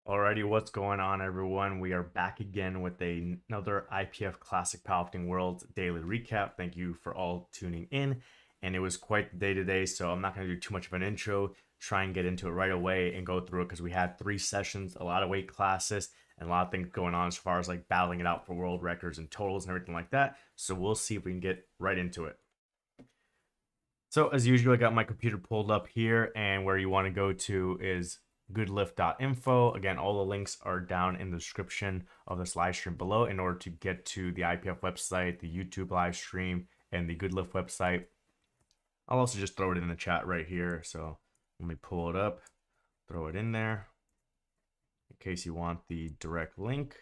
Alrighty, what's going on, everyone? We are back again with another IPF Classic Powerlifting World daily recap. Thank you for all tuning in. And it was quite the day today, so I'm not going to do too much of an intro. Try and get into it right away and go through it because we had 3 sessions, a lot of weight classes, and a lot of things going on as far as like battling it out for world records and totals and everything like that. So we'll see if we can get right into it. So as usual, I got my computer pulled up here, and where you want to go to is goodlift.info. Again, all the links are down in the description of this live stream below in order to get to the IPF website, the YouTube live stream, and the Goodlift website. I'll also just throw it in the chat right here. So let me pull it up, throw it in there in case you want the direct link.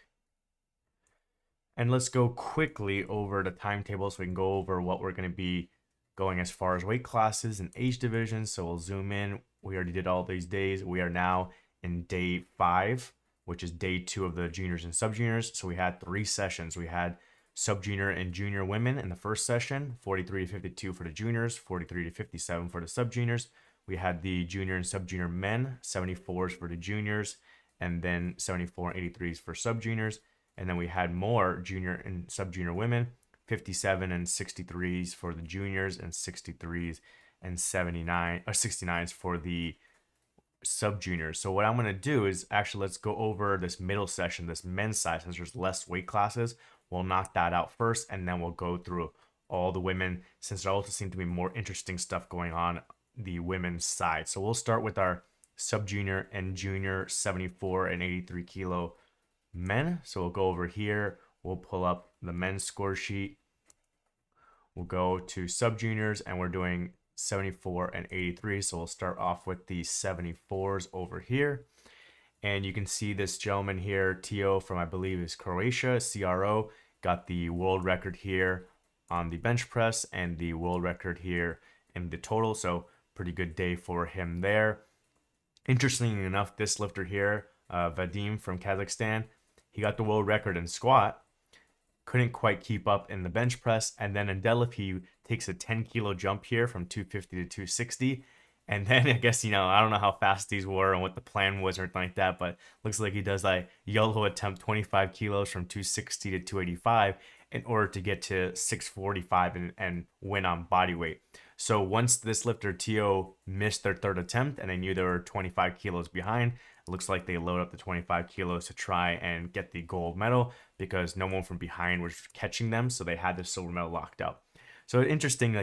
And let's go quickly over the timetable so we can go over what we're going to be going as far as weight classes and age divisions. So we'll zoom in. We already did all these days. We are now in day 5, which is day 2 of the juniors and sub juniors. So we had 3 sessions. We had sub junior and junior women in the first session, 43 to 52 for the juniors, 43 to 57 for the sub juniors. We had the junior and sub junior men, 74s for the juniors, and then 74 and 83s for sub juniors. And then we had more junior and sub junior women, 57 and 63s for the juniors, and 63s and 79 or 69s for the sub juniors. So what I'm going to do is actually let's go over this middle session, this men's side, since there's less weight classes. We'll knock that out first, and then we'll go through all the women, since there also seems to be more interesting stuff going on the women's side. So we'll start with our sub junior and junior 74 and 83 kilo men. So we'll go over here. We'll pull up the men's score sheet. We'll go to sub juniors, and we're doing 74 and 83. So we'll start off with the 74s over here. And you can see this gentleman here, Tio from, I believe, is Croatia, CRO, got the world record here on the bench press and the world record here in the total. So pretty good day for him there. Interestingly enough, this lifter here, Vadim from Kazakhstan, he got the world record in squat, couldn't quite keep up in the bench press, and then in deadlift he takes a 10 kilo jump here from 250 to 260. And then I guess, I don't know how fast these were and what the plan was or anything like that, but looks like he does a YOLO attempt 25 kilos from 260 to 285 in order to get to 645 and win on body weight. So once this lifter Tio missed their third attempt and they knew they were 25 kilos behind, it looks like they load up the 25 kilos to try and get the gold medal because no one from behind was catching them, so they had the silver medal locked up. So interesting,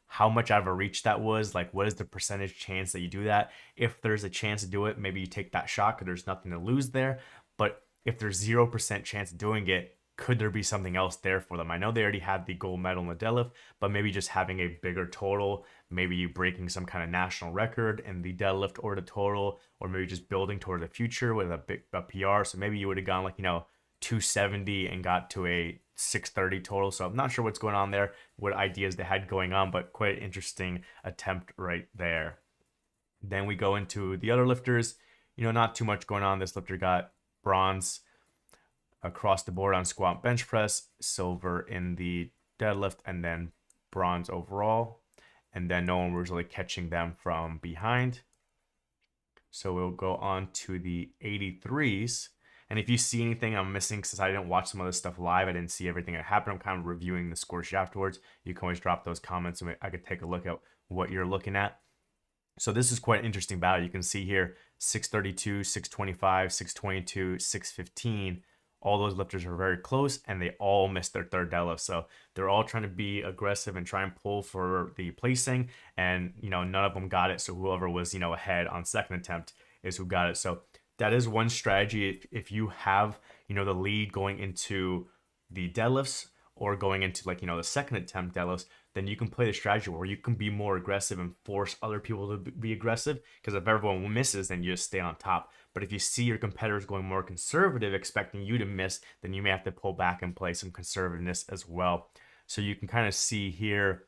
how much out of a reach that was. Like, what is the percentage chance that you do that? If there's a chance to do it, maybe you take that shot because there's nothing to lose there. But if there's 0% chance of doing it, could there be something else there for them? I know they already had the gold medal in the deadlift, but maybe just having a bigger total, maybe you breaking some kind of national record in the deadlift or the total, or maybe just building toward the future with a PR. So maybe you would have gone like, 270 and got to a 630 total. So I'm not sure what's going on there, what ideas they had going on, but quite an interesting attempt right there. Then we go into the other lifters. Not too much going on. This lifter got bronze across the board on squat bench press, silver in the deadlift, and then bronze overall. And then no one was really catching them from behind. So we'll go on to the 83s. And if you see anything I'm missing, since I didn't watch some of this stuff live, I didn't see everything that happened, I'm kind of reviewing the score sheet afterwards. You can always drop those comments and I could take a look at what you're looking at. So this is quite an interesting battle. You can see here 632, 625, 622, 615. All those lifters are very close, and they all missed their third deadlift. So they're all trying to be aggressive and try and pull for the placing, and none of them got it. So whoever was ahead on second attempt is who got it. So that is one strategy. If you have the lead going into the deadlifts or going into the second attempt deadlifts, then you can play the strategy where you can be more aggressive and force other people to be aggressive, because if everyone misses, then you just stay on top. But if you see your competitors going more conservative, expecting you to miss, then you may have to pull back and play some conservativeness as well. So you can kind of see here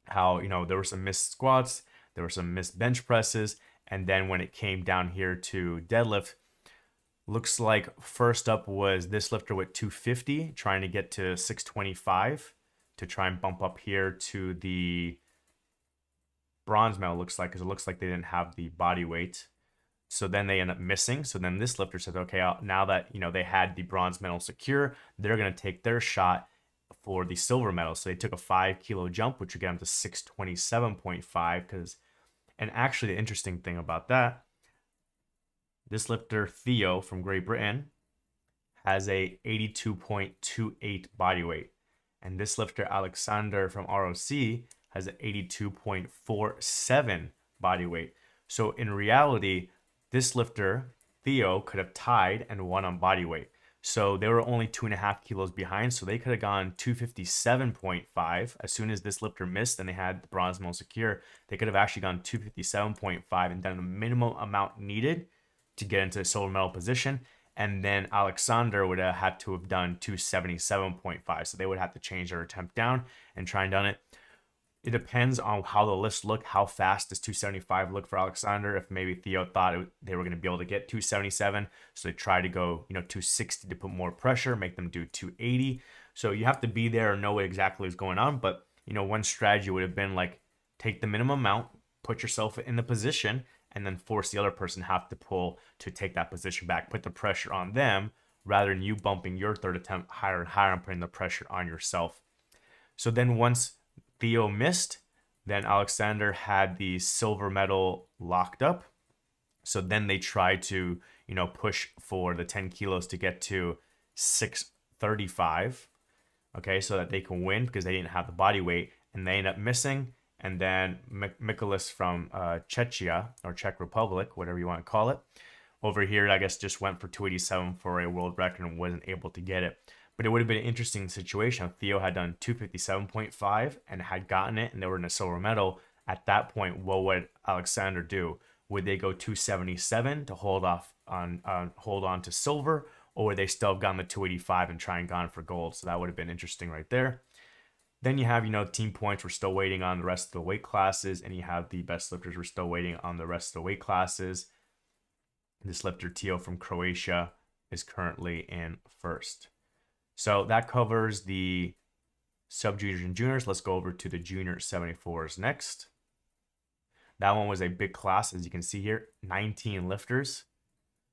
how there were some missed squats, there were some missed bench presses, and then when it came down here to deadlift, looks like first up was this lifter with 250 trying to get to 625 to try and bump up here to the bronze medal, looks like, because it looks like they didn't have the body weight. So then they end up missing. So then this lifter says, okay, now that, they had the bronze medal secure, they're going to take their shot for the silver medal. So they took a 5 kilo jump, which would get them to 627.5. And actually the interesting thing about that, this lifter Theo from Great Britain has a 82.28 body weight. And this lifter Alexander from ROC has an 82.47 body weight. So in reality, this lifter, Theo, could have tied and won on body weight. So they were only 2.5 kilos behind. So they could have gone 257.5. As soon as this lifter missed and they had the bronze medal secure, they could have actually gone 257.5 and done the minimum amount needed to get into the silver medal position. And then Alexander would have had to have done 277.5. So they would have to change their attempt down and try and done it. It depends on how the lifts look, how fast does 275 look for Alexander. If maybe Theo thought they were going to be able to get 277, so they tried to go 260 to put more pressure, make them do 280. So you have to be there and know what exactly is going on. But one strategy would have been like, take the minimum amount, put yourself in the position, and then force the other person have to pull to take that position back, put the pressure on them rather than you bumping your third attempt higher and higher and putting the pressure on yourself. So then once Theo missed, then Alexander had the silver medal locked up. So then they tried to, push for the 10 kilos to get to 635, okay, so that they can win because they didn't have the body weight, and they end up missing. And then Mikolas from Czechia, or Czech Republic, whatever you want to call it, over here, I guess, just went for 287 for a world record and wasn't able to get it. But it would have been an interesting situation if Theo had done 257.5 and had gotten it and they were in a silver medal. At that point, what would Alexander do? Would they go 277 to hold on to silver, or would they still have gotten the 285 and try and gone for gold? So that would have been interesting right there. Then you have, team points. We're still waiting on the rest of the weight classes, and you have the best lifters. We're still waiting on the rest of the weight classes. This lifter, Theo from Croatia, is currently in first. So that covers the sub-juniors and juniors. Let's go over to the junior 74s next. That one was a big class, as you can see here, 19 lifters.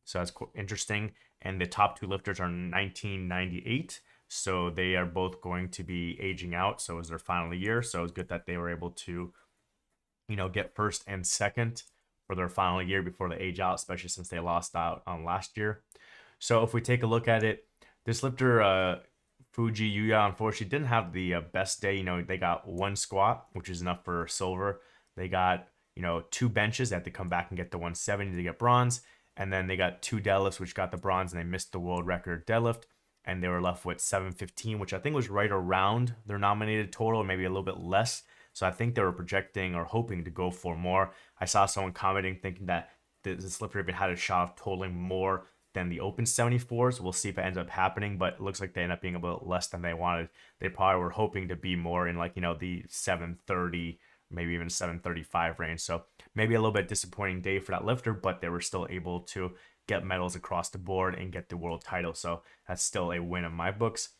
So that's interesting. And the top two lifters are 1998. So they are both going to be aging out. So it was their final year. So it's good that they were able to, get first and second for their final year before they age out, especially since they lost out on last year. So if we take a look at it, this lifter, Fuji Yuya, unfortunately didn't have the best day. They got one squat, which is enough for silver. They got, two benches. They had to come back and get the 170 to get bronze. And then they got two deadlifts, which got the bronze, and they missed the world record deadlift. And they were left with 715, which I think was right around their nominated total, maybe a little bit less. So I think they were projecting or hoping to go for more. I saw someone commenting thinking that this lifter even had a shot of totaling more than the open 74s. We'll see if it ends up happening, but it looks like they end up being a bit less than they wanted. They probably were hoping to be more in the 730, maybe even 735 range. So maybe a little bit disappointing day for that lifter, but they were still able to get medals across the board and get the world title. So that's still a win in my books.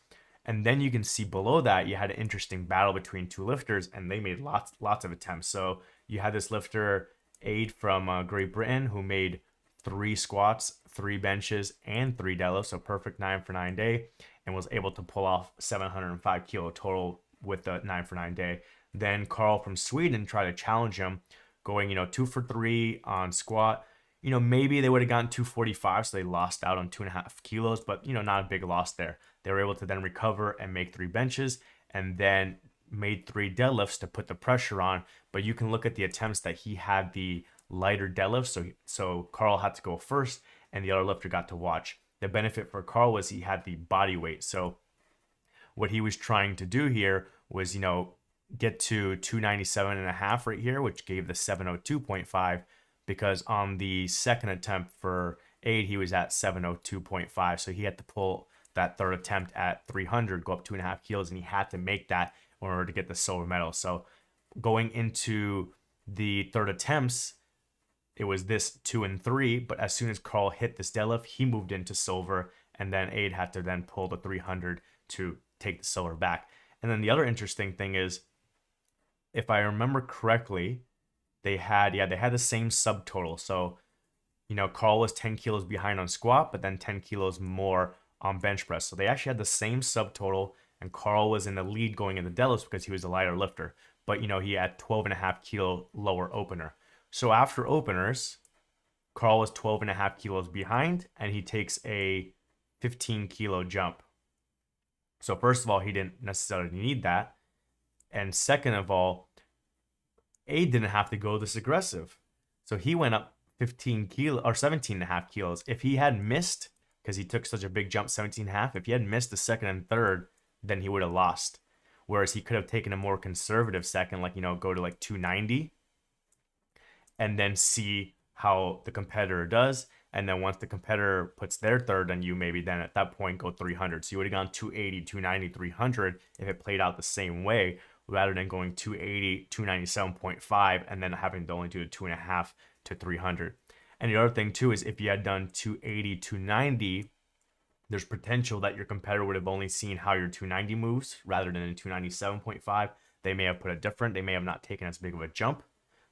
And then you can see below that, you had an interesting battle between two lifters, and they made lots of attempts. So you had this lifter, Aid from Great Britain, who made 3 squats, 3 benches, and 3 deadlifts, so perfect 9 for 9 day, and was able to pull off 705 kilo total with the 9 for 9 day. Then Carl from Sweden tried to challenge him, going 2 for 3 on squat. Maybe they would have gotten 245, so they lost out on 2.5 kilos, but not a big loss there. They were able to then recover and make 3 benches, and then made 3 deadlifts to put the pressure on. But you can look at the attempts that he had the lighter deadlift, so Carl had to go first, and the other lifter got to watch. The benefit for Carl was he had the body weight. So what he was trying to do here was, get to 297.5 right here, which gave the 702.5, because on the second attempt for Aid, he was at 702.5. So he had to pull that third attempt at 300, go up 2.5 kilos, and he had to make that in order to get the silver medal. So going into the third attempts, it was this 2 and 3, but as soon as Carl hit this deadlift, he moved into silver, and then Aid had to then pull the 300 to take the silver back. And then the other interesting thing is, if I remember correctly, they had the same subtotal. So You know, Carl was 10 kilos behind on squat, but then 10 kilos more on bench press. So they actually had the same subtotal, and Carl was in the lead going in the deadlifts because he was a lighter lifter. But, you know, he had 12.5 kilo lower opener. So after openers, Carl was 12.5 kilos behind, and he takes a 15 kilo jump. So first of all, he didn't necessarily need that. And second of all, A didn't have to go this aggressive. So he went up 15 kilo or 17.5 kilos. If he had missed, because he took such a big jump, 17.5, if he had missed the second and third, then he would have lost. Whereas he could have taken a more conservative second, like, you know, go to like 290 and then see how the competitor does. And then once the competitor puts their third on you, maybe then at that point go 300. So you would have gone 280, 290, 300 if it played out the same way, rather than going 280, 297.5 and then having to only do 2.5 to 300. And the other thing too is if you had done 280, 290, there's potential that your competitor would have only seen how your 290 moves rather than in 297.5. They may have put it different. They may have not taken as big of a jump.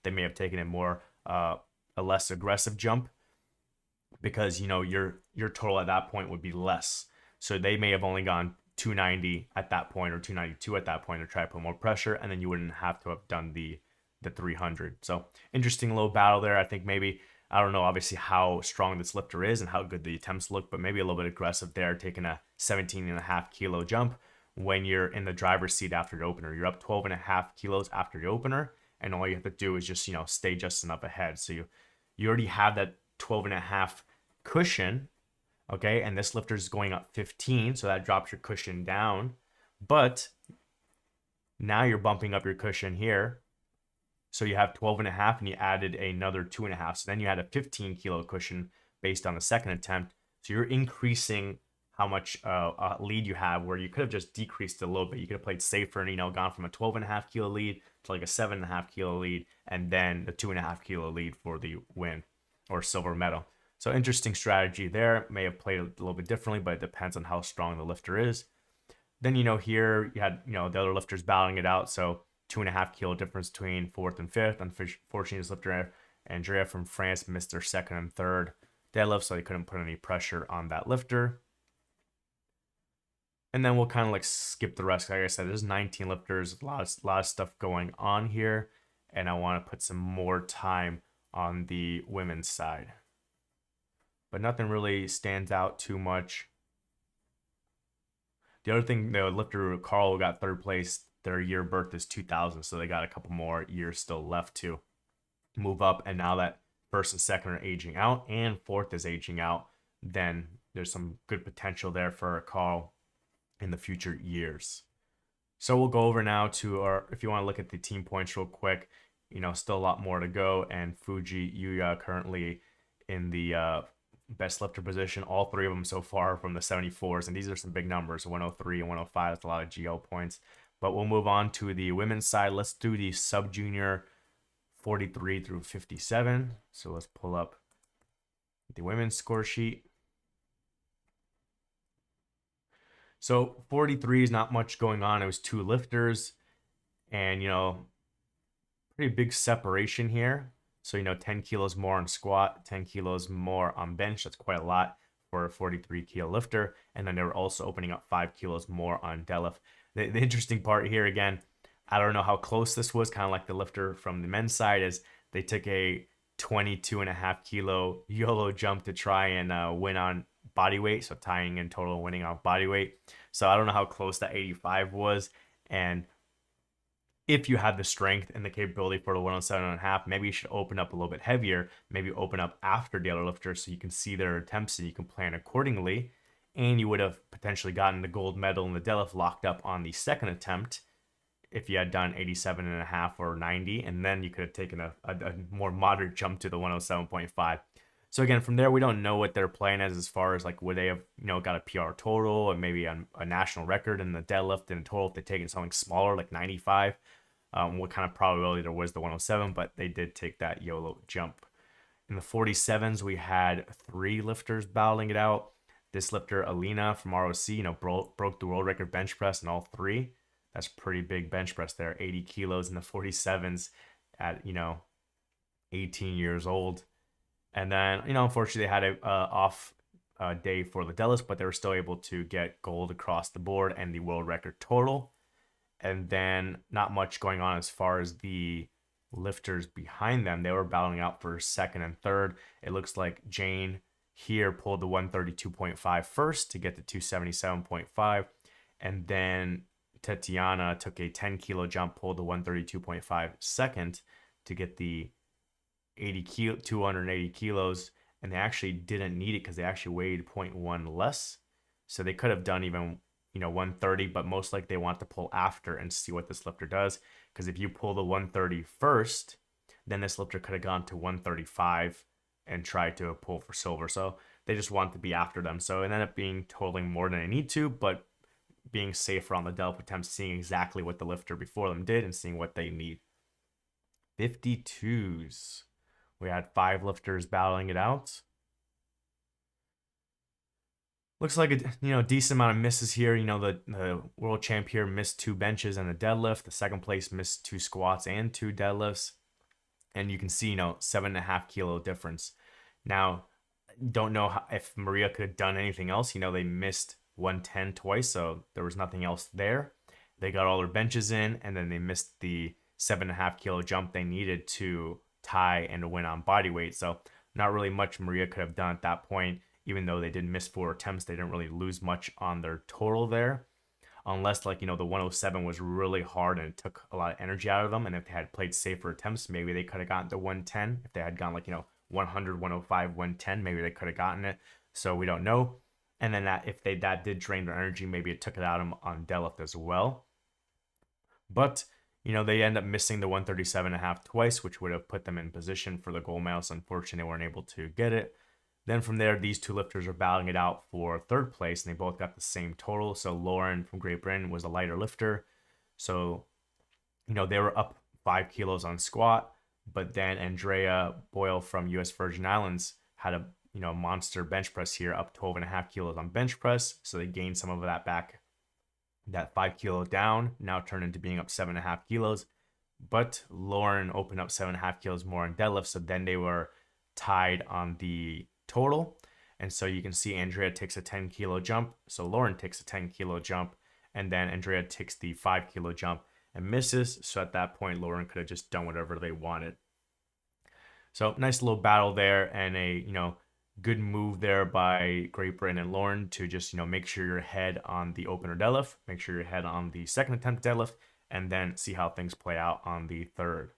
They may have taken it more a less aggressive jump, because, you know, your total at that point would be less. So they may have only gone 290 at that point or 292 at that point to try to put more pressure, and then you wouldn't have to have done the 300. So interesting little battle there. I think maybe, I don't know obviously how strong this lifter is and how good the attempts look, but maybe a little bit aggressive there, taking a 17.5 kilo jump when you're in the driver's seat after the opener. You're up 12.5 kilos after the opener, and all you have to do is just, you know, stay just enough ahead. So you already have that 12.5 cushion, okay, and this lifter is going up 15, so that drops your cushion down. But now you're bumping up your cushion here, so you have 12.5 and you added another 2.5, so then you had a 15 kilo cushion based on the second attempt. So you're increasing how much lead you have, where you could have just decreased it a little bit. You could have played safer and, you know, gone from a 12.5 kilo lead to like a 7.5 kilo lead, and then the 2.5 kilo lead for the win or silver medal. So interesting strategy there. May have played a little bit differently, but it depends on how strong the lifter is. Then, you know, here you had, you know, the other lifters battling it out. So 2.5 kilo difference between fourth and fifth. Unfortunately, this lifter, Andrea from France, missed their second and third deadlift, so they couldn't put any pressure on that lifter. And then we'll kind of like skip the rest. Like I said, there's 19 lifters, a lot of stuff going on here, and I want to put some more time on the women's side. But nothing really stands out too much. The other thing, the lifter Carl got third place. Their year of birth is 2000, so they got a couple more years still left to move up. And now that first and second are aging out and fourth is aging out, then there's some good potential there for Carl in the future years. So we'll go over now to our, if you want to look at the team points real quick, you know, still a lot more to go. And Fuji Yuya currently in the best lifter position, all three of them so far from the 74s. And these are some big numbers, 103 and 105. That's a lot of GL points. But we'll move on to the women's side. Let's do the sub-junior 43 through 57. So let's pull up the women's score sheet. So 43 is not much going on. It was two lifters and, you know, pretty big separation here. So, you know, 10 kilos more on squat, 10 kilos more on bench. That's quite a lot for a 43 kilo lifter. And then they were also opening up 5 kilos more on deadlift. The interesting part here, again, I don't know how close this was, kind of like the lifter from the men's side, is they took a 22.5 kilo YOLO jump to try and win on body weight. So tying in total winning on body weight. So I don't know how close that 85 was. And if you have the strength and the capability for the 107.5, maybe you should open up a little bit heavier, maybe open up after the other lifter so you can see their attempts and you can plan accordingly. And you would have potentially gotten the gold medal in the deadlift locked up on the second attempt if you had done 87.5 or 90, and then you could have taken a more moderate jump to the 107.5. So again, from there, we don't know what they're playing as far as like, would they have, you know, got a PR total or maybe a national record in the deadlift in total if they'd taken something smaller like 95. What kind of probability there was the 107, but they did take that YOLO jump. In the 47s, we had three lifters battling it out. This lifter, Alina from ROC, you know, broke the world record bench press in all three. That's pretty big bench press there, 80 kilos in the 47s at, you know, 18 years old. And then, unfortunately, they had a off day for the deadlifts, but they were still able to get gold across the board and the world record total. And then not much going on as far as the lifters behind them. They were battling out for second and third. It looks like Jane here pulled the 132.5 first to get the 277.5. And then Tatiana took a 10 kilo jump, pulled the 132.5 second to get the 280 kilos. And they actually didn't need it because they actually weighed 0.1 less. So they could have done even 130, but most likely they want to pull after and see what this lifter does. Because if you pull the 130 first, then this lifter could have gone to 135 and tried to pull for silver. So they just want to be after them. So it ended up being totaling more than they need to, but being safer on the deadlift attempts, seeing exactly what the lifter before them did and seeing what they need. 52s. We had 5 lifters battling it out. Looks like a decent amount of misses here. The world champ here missed 2 benches and a deadlift. The second place missed 2 squats and 2 deadlifts. And you can see 7.5 kilo difference. Now, don't know if Maria could have done anything else. They missed 110 twice, so there was nothing else there. They got all their benches in, and then they missed the 7.5 kilo jump they needed to tie and to win on body weight. So not really much Maria could have done at that point. Even though they did miss 4 attempts, they didn't really lose much on their total there. Unless the 107 was really hard and it took a lot of energy out of them. And if they had played safer attempts, maybe they could have gotten to 110. If they had gone 100, 105, 110, maybe they could have gotten it. So we don't know. And then if that did drain their energy, maybe it took it out on deadlift as well. But they end up missing the 137.5 twice, which would have put them in position for the gold medal. So unfortunately, they weren't able to get it. Then from there, these 2 lifters are battling it out for third place, and they both got the same total. So Lauren from Great Britain was a lighter lifter. So, they were up 5 kilos on squat, but then Andrea Boyle from US Virgin Islands had a monster bench press here, up 12.5 kilos on bench press. So they gained some of that back. That 5 kilo down now turned into being up 7.5 kilos. But Lauren opened up 7.5 kilos more on deadlift. So then they were tied on the total. And so you can see Andrea takes a 10 kilo jump. So Lauren takes a 10 kilo jump. And then Andrea takes the 5 kilo jump and misses. So at that point, Lauren could have just done whatever they wanted. So nice little battle there, and a, good move there by Great Britain and Lauren to just, make sure you're ahead on the opener deadlift, make sure you're ahead on the second attempt deadlift, and then see how things play out on the third.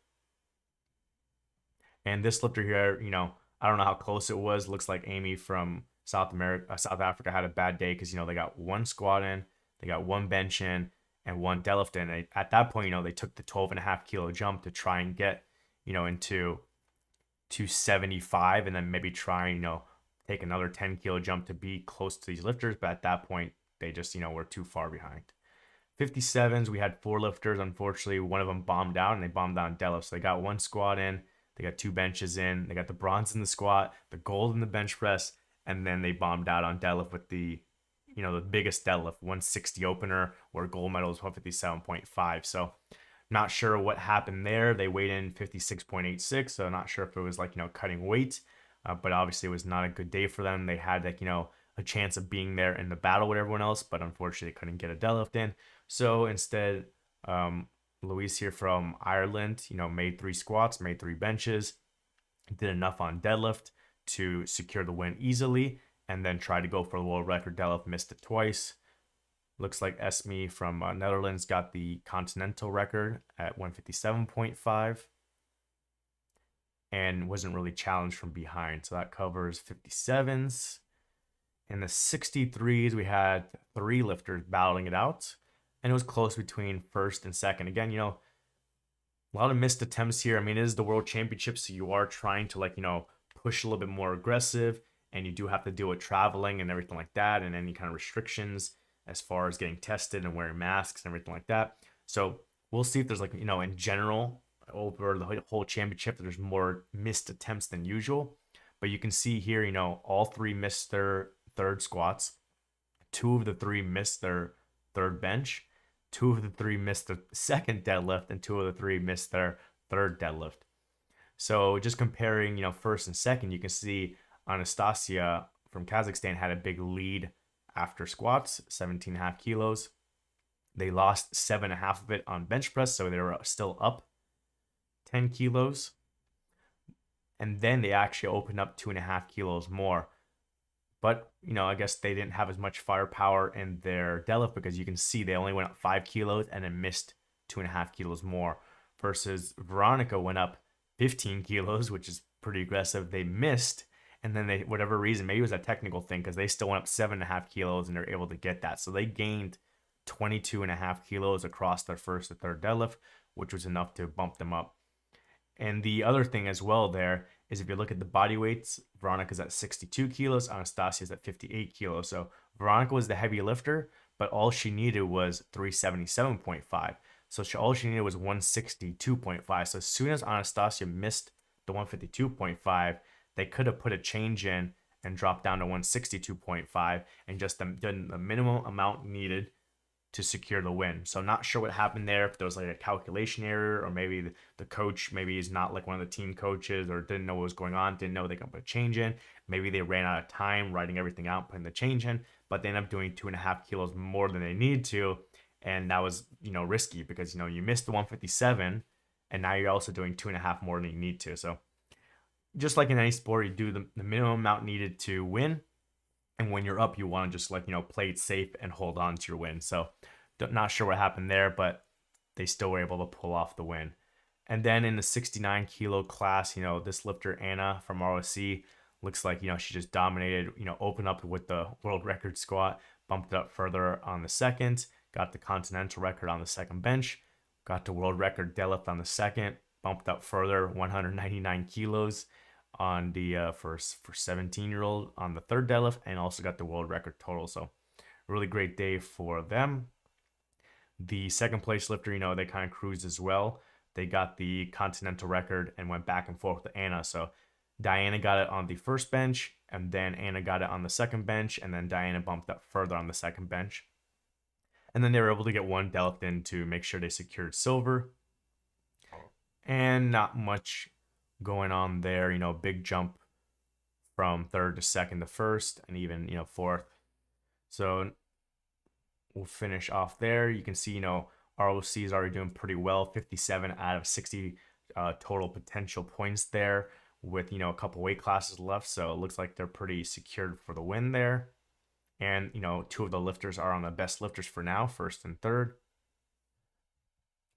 And this lifter here, I don't know how close it was. Looks like Amy from South Africa had a bad day because, they got 1 squat in, they got 1 bench in, and 1 deadlift in. And at that point, they took the 12.5 kilo jump to try and get, into 275, and then maybe try, take another 10 kilo jump to be close to these lifters. But at that point, they just, were too far behind. 57s, we had 4 lifters. Unfortunately, one of them bombed out, and they bombed out on deadlift. So they got 1 squat in, they got 2 benches in, they got the bronze in the squat, the gold in the bench press, and then they bombed out on deadlift with the, the biggest deadlift, 160 opener, where gold medal was 157.5. So not sure what happened there. They weighed in 56.86, so not sure if it was cutting weight, but obviously it was not a good day for them. They had a chance of being there in the battle with everyone else, but unfortunately they couldn't get a deadlift in. So instead, Louise here from Ireland, made 3 squats, made 3 benches, did enough on deadlift to secure the win easily, and then tried to go for the world record deadlift, missed it twice. Looks like Esme from Netherlands got the continental record at 157.5 and wasn't really challenged from behind. So that covers 57s. In the 63s, we had 3 lifters battling it out, and it was close between first and second. Again, a lot of missed attempts here. I mean, it is the World Championship, so you are trying to, push a little bit more aggressive, and you do have to deal with traveling and everything like that, and any kind of restrictions as far as getting tested and wearing masks and everything like that. So we'll see if there's in general over the whole championship, there's more missed attempts than usual. But you can see here, all 3 missed their third squats. 2 of the 3 missed their third bench. 2 of the 3 missed the second deadlift, and 2 of the 3 missed their third deadlift. So just comparing, first and second, you can see Anastasia from Kazakhstan had a big lead after squats, 17.5 kilos. They lost 7.5 of it on bench press, so they were still up 10 kilos. And then they actually opened up 2.5 kilos more. But, I guess they didn't have as much firepower in their deadlift because you can see they only went up 5 kilos and then missed 2.5 kilos more. Versus Veronica went up 15 kilos, which is pretty aggressive. They missed, and then they, whatever reason, maybe it was a technical thing because they still went up 7.5 kilos and they're able to get that. So they gained 22.5 kilos across their first and third deadlift, which was enough to bump them up. And the other thing as well there is if you look at the body weights, Veronica's at 62 kilos, Anastasia's at 58 kilos. So Veronica was the heavy lifter, but all she needed was 377.5. So all she needed was 162.5. So as soon as Anastasia missed the 152.5, they could have put a change in and dropped down to 162.5 and just done the minimum amount needed to secure the win. So not sure what happened there, if there was like a calculation error, or maybe the coach maybe is not like one of the team coaches or didn't know what was going on, didn't know they could put a change in. Maybe they ran out of time writing everything out, putting the change in, but they ended up doing 2.5 kilos more than they need to. And that was, risky because, you missed the 157 and now you're also doing 2.5 more than you need to. So just like in any sport, you do the minimum amount needed to win. And when you're up, you want to just play it safe and hold on to your win. So not sure what happened there, but they still were able to pull off the win. And then in the 69 kilo class, this lifter, Anna from ROC, looks like, she just dominated, opened up with the world record squat, bumped it up further on the second, got the continental record on the second bench, got the world record deadlift on the second, bumped up further, 199 kilos on the for 17-year-old on the third deadlift, and also got the world record total. So really great day for them. The second place lifter, they kind of cruised as well. They got the continental record and went back and forth with Anna. So Diana got it on the first bench, and then Anna got it on the second bench, and then Diana bumped up further on the second bench. And then they were able to get one deadlift in to make sure they secured silver. And not much going on there, big jump from third to second to first, and even, fourth. So we'll finish off there. You can see, ROC is already doing pretty well, 57 out of 60 total potential points there with, a couple weight classes left. So it looks like they're pretty secured for the win there. And, two of the lifters are on the best lifters for now, first and third.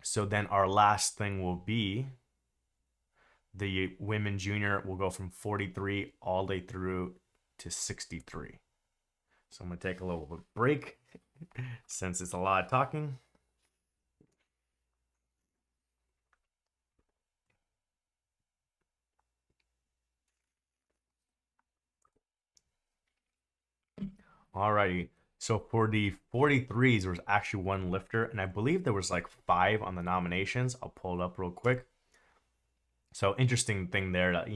So then our last thing will be the women junior will go from 43 all the way through to 63. So I'm going to take a little break since it's a lot of talking. Alrighty. So for the 43s, there was actually one lifter, and I believe there was like 5 on the nominations. I'll pull it up real quick. So interesting thing there that,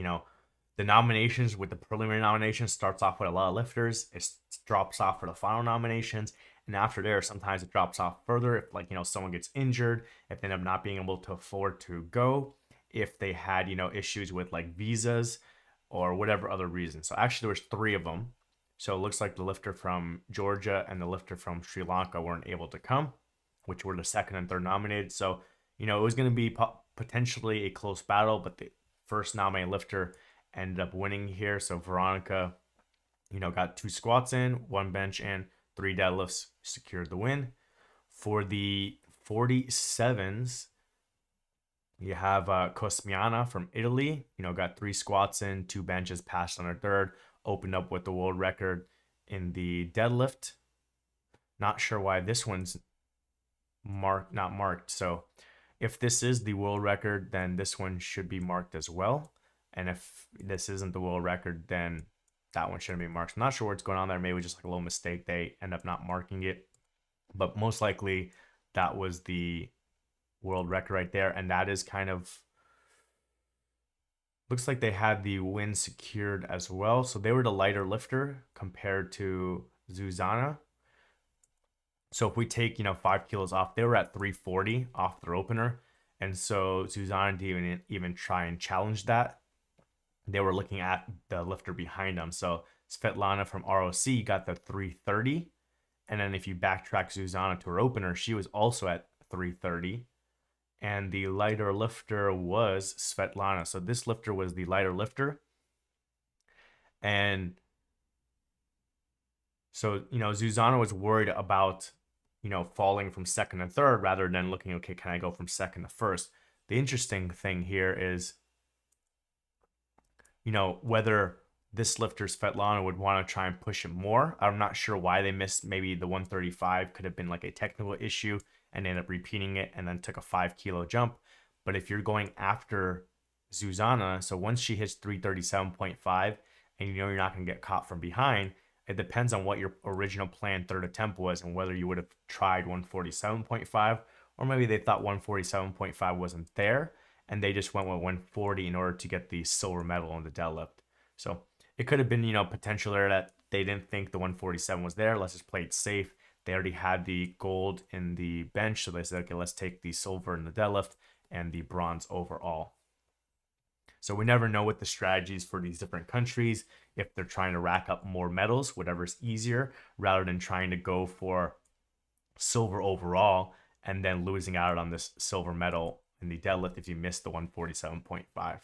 the nominations with the preliminary nominations starts off with a lot of lifters. It drops off for the final nominations. And after there, sometimes it drops off further if someone gets injured, if they end up not being able to afford to go, if they had, issues with like visas or whatever other reason. So actually there was 3 of them. So it looks like the lifter from Georgia and the lifter from Sri Lanka weren't able to come, which were the second and third nominated. So, it was going to be potentially a close battle, but the first nominated lifter ended up winning here. So Veronica, got 2 squats in, 1 bench in, 3 deadlifts, secured the win. For the 47s, you have Cosmiana from Italy, got 3 squats in, 2 benches, passed on her third, opened up with the world record in the deadlift. Not sure why this one's not marked. So if this is the world record, then this one should be marked as well. And if this isn't the world record, then that one shouldn't be marked. I'm not sure what's going on there. Maybe just like a little mistake. They end up not marking it. But most likely that was the world record right there. And that is kind of, looks like they had the win secured as well. So they were the lighter lifter compared to Zuzana. So if we take, 5 kilos off, they were at 340 off their opener. And so Susanna didn't even try and challenge that. They were looking at the lifter behind them. So Svetlana from ROC got the 330. And then if you backtrack Susanna to her opener, she was also at 330. And the lighter lifter was Svetlana. So this lifter was the lighter lifter. And so, Susanna was worried about, falling from second to third rather than looking, okay, can I go from second to first? The interesting thing here is, whether this lifter Svetlana would want to try and push it more. I'm not sure why they missed. Maybe the 135 could have been like a technical issue and ended up repeating it and then took a 5 kilo jump. But if you're going after Susanna, so once she hits 337.5 and you're not going to get caught from behind, it depends on what your original planned third attempt was and whether you would have tried 147.5, or maybe they thought 147.5 wasn't there and they just went with 140 in order to get the silver medal in the deadlift. So it could have been, potential there that they didn't think the 147 was there. Let's just play it safe. They already had the gold in the bench, so they said, okay, let's take the silver in the deadlift and the bronze overall. So we never know what the strategies for these different countries, if they're trying to rack up more medals, whatever's easier, rather than trying to go for silver overall and then losing out on this silver medal in the deadlift if you miss the 147.5.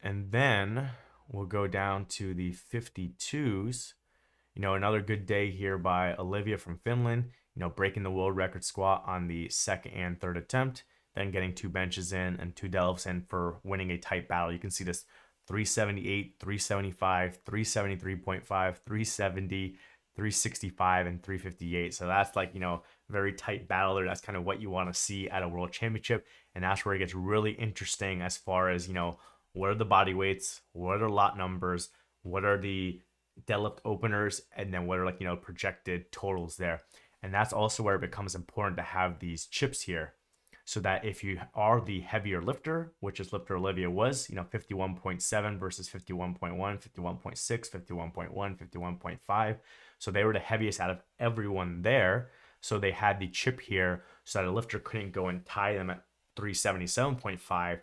And then we'll go down to the 52s. Another good day here by Olivia from Finland, breaking the world record squat on the second and third attempt, then getting 2 benches in and 2 deadlifts in for winning a tight battle. You can see this 378, 375, 373.5, 370, 365, and 358. So that's like, very tight battle there. That's kind of what you want to see at a world championship. And that's where it gets really interesting as far as, what are the body weights? What are the lot numbers? What are the deadlift openers? And then what are projected totals there? And that's also where it becomes important to have these chips here, so that if you are the heavier lifter, which is lifter Olivia was, 51.7 versus 51.1, 51.6, 51.1, 51.5. So they were the heaviest out of everyone there. So they had the chip here so that a lifter couldn't go and tie them at 377.5.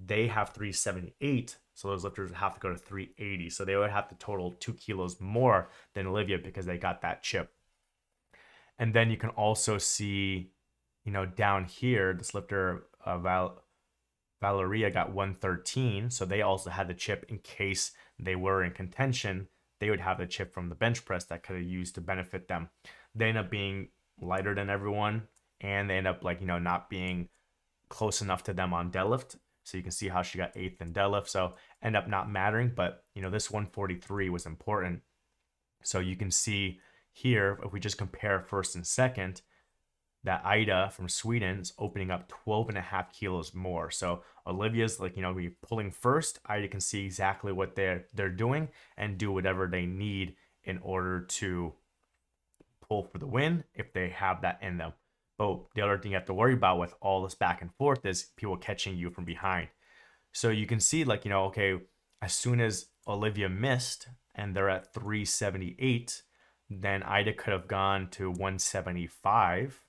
They have 378, so those lifters would have to go to 380. So they would have to total 2 kilos more than Olivia because they got that chip. And then you can also see, down here, this lifter, Valeria, got 113. So they also had the chip in case they were in contention. They would have the chip from the bench press that could have used to benefit them. They end up being lighter than everyone, and they end up not being close enough to them on deadlift. So you can see how she got 8th in deadlift. So end up not mattering, but this 143 was important. So you can see here, if we just compare first and second, that Ida from Sweden is opening up 12.5 kilos more. So Olivia's pulling first. Ida can see exactly what they're doing and do whatever they need in order to pull for the win if they have that in them. But the other thing you have to worry about with all this back and forth is people catching you from behind. So you can see okay, as soon as Olivia missed and they're at 378, then Ida could have gone to 175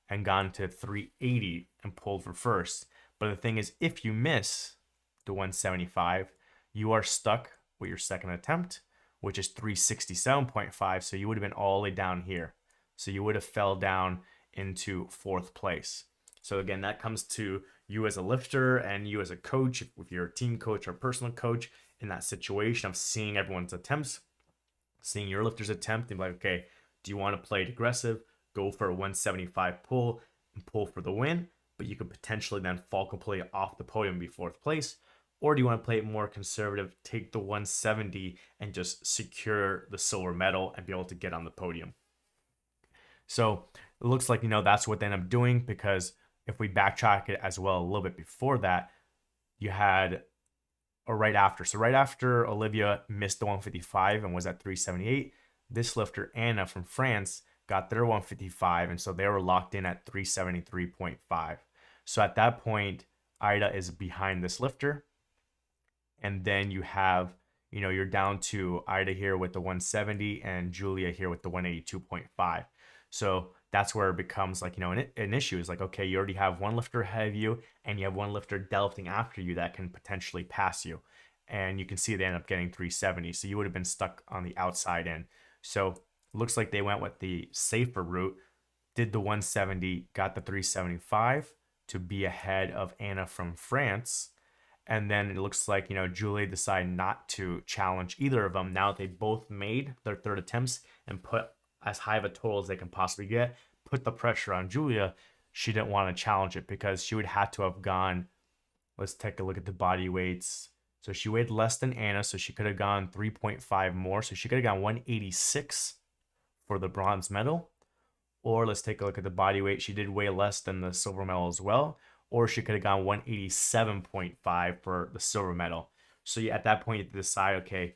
and gone to 380 and pulled for first. But the thing is, if you miss the 175, you are stuck with your second attempt, which is 367.5. So you would have been all the way down here. So you would have fell down into 4th place. So again, that comes to you as a lifter and you as a coach, if you're a team coach or personal coach, in that situation of seeing everyone's attempts, seeing your lifter's attempt, and be like, okay, do you want to play it aggressive, go for a 175 pull and pull for the win, but you could potentially then fall completely off the podium and be 4th place? Or do you want to play it more conservative, take the 170 and just secure the silver medal and be able to get on the podium? So it looks like, that's what they end up doing, because if we backtrack it as well a little bit before that, you had, or right after. So right after Olivia missed the 155 and was at 378, this lifter, Anna from France, got their 155. And so they were locked in at 373.5. So at that point, Ida is behind this lifter. And then you have, you're down to Ida here with the 170 and Julia here with the 182.5. So that's where it becomes like, an issue. Is like, okay, you already have one lifter ahead of you and you have one lifter deadlifting after you that can potentially pass you. And you can see they end up getting 370. So you would have been stuck on the outside in. So looks like they went with the safer route, did the 170, got the 375 to be ahead of Anna from France. And then it looks like, Julie decided not to challenge either of them. Now they both made their third attempts and put as high of a total as they can possibly get, put the pressure on Julia. She didn't want to challenge it because she would have to have gone, let's take a look at the body weights. So she weighed less than Anna, so she could have gone 3.5 more. So she could have gone 186 for the bronze medal. Or let's take a look at the body weight. She did weigh less than the silver medal as well. Or she could have gone 187.5 for the silver medal. So at that point, you have to decide, okay,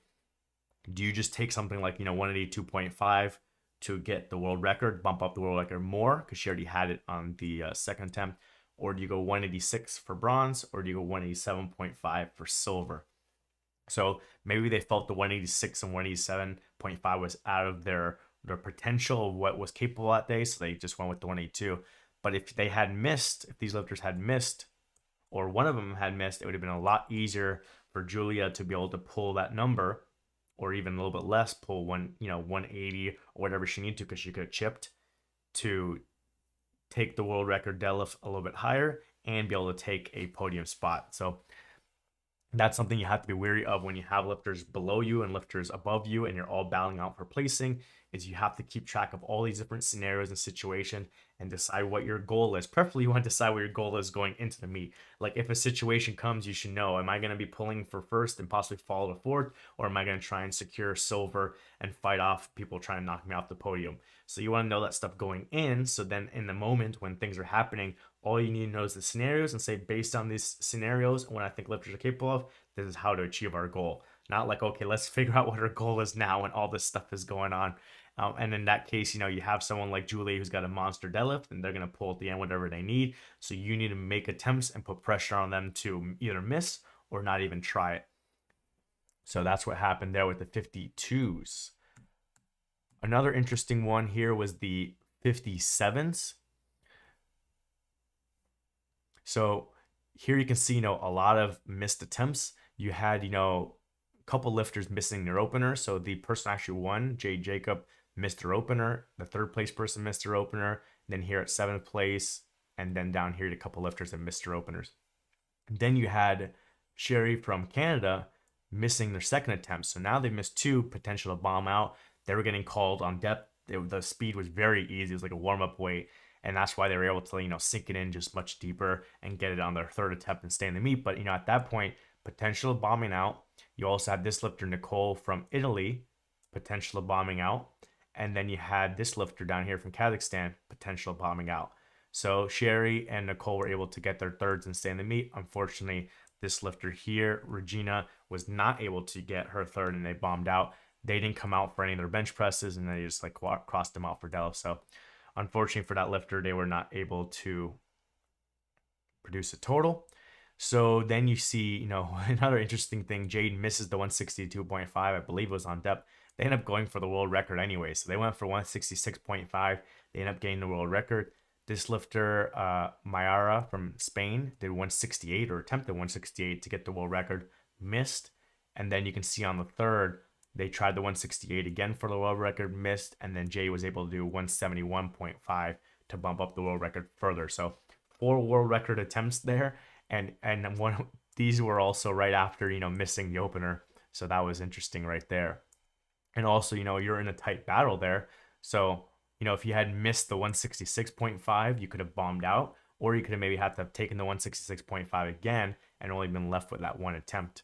do you just take something like, 182.5 to get the world record, bump up the world record more because she already had it on the second attempt? Or do you go 186 for bronze, or do you go 187.5 for silver? So maybe they felt the 186 and 187.5 was out of their potential of what was capable that day, so they just went with the 182. But if they had missed, if these lifters had missed, or one of them had missed, it would have been a lot easier for Julia to be able to pull that number, or even a little bit less, pull 180 or whatever she needed to, because she could have chipped to take the world record deadlift a little bit higher and be able to take a podium spot. So that's something you have to be wary of when you have lifters below you and lifters above you and you're all battling out for placing, is you have to keep track of all these different scenarios and situations and decide what your goal is. Preferably you want to decide what your goal is going into the meet. Like if a situation comes, you should know, am I going to be pulling for first and possibly fall to fourth, or am I going to try and secure silver and fight off people trying to knock me off the podium? So you want to know that stuff going in, so then in the moment when things are happening, all you need to know is the scenarios and say, based on these scenarios and what I think lifters are capable of, this is how to achieve our goal. Not like, okay, let's figure out what our goal is now when all this stuff is going on. And in that case, you have someone like Julie who's got a monster deadlift and they're going to pull at the end whatever they need. So you need to make attempts and put pressure on them to either miss or not even try it. So that's what happened there with the 52s. Another interesting one here was the 57s. So here you can see, a lot of missed attempts. You had, a couple lifters missing their opener. So the person actually won, Jade Jacob, missed her opener. The third place person missed her opener. Then here at seventh place, and then down here, a couple lifters that missed their openers. And then you had Sherry from Canada missing their second attempt. So now they missed two, potential to bomb out. They were getting called on depth. The speed was very easy. It was like a warm-up weight. And that's why they were able to, sink it in just much deeper and get it on their third attempt and stay in the meet. But, at that point, potential of bombing out. You also had this lifter, Nicole from Italy, potential of bombing out. And then you had this lifter down here from Kazakhstan, potential of bombing out. So Sherry and Nicole were able to get their thirds and stay in the meet. Unfortunately, this lifter here, Regina, was not able to get her third and they bombed out. They didn't come out for any of their bench presses and they just crossed them out for deadlift. So unfortunately for that lifter, they were not able to produce a total. So then you see, another interesting thing. Jade misses the 162.5. I believe it was on depth. They end up going for the world record anyway. So they went for 166.5. They end up getting the world record. This lifter, Mayara from Spain, did 168 or attempted 168 to get the world record. Missed. And then you can see on the third, they tried the 168 again for the world record, missed, and then Jay was able to do 171.5 to bump up the world record further. So 4 world record attempts there, and these were also right after missing the opener. So that was interesting right there. And also you're in a tight battle there. So if you had missed the 166.5, you could have bombed out, or you could have maybe had to have taken the 166.5 again and only been left with that one attempt.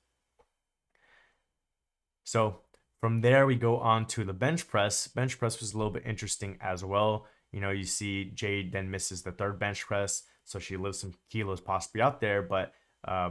So from there, we go on to the bench press. Bench press was a little bit interesting as well. You see Jade then misses the third bench press, so she lives some kilos possibly out there. But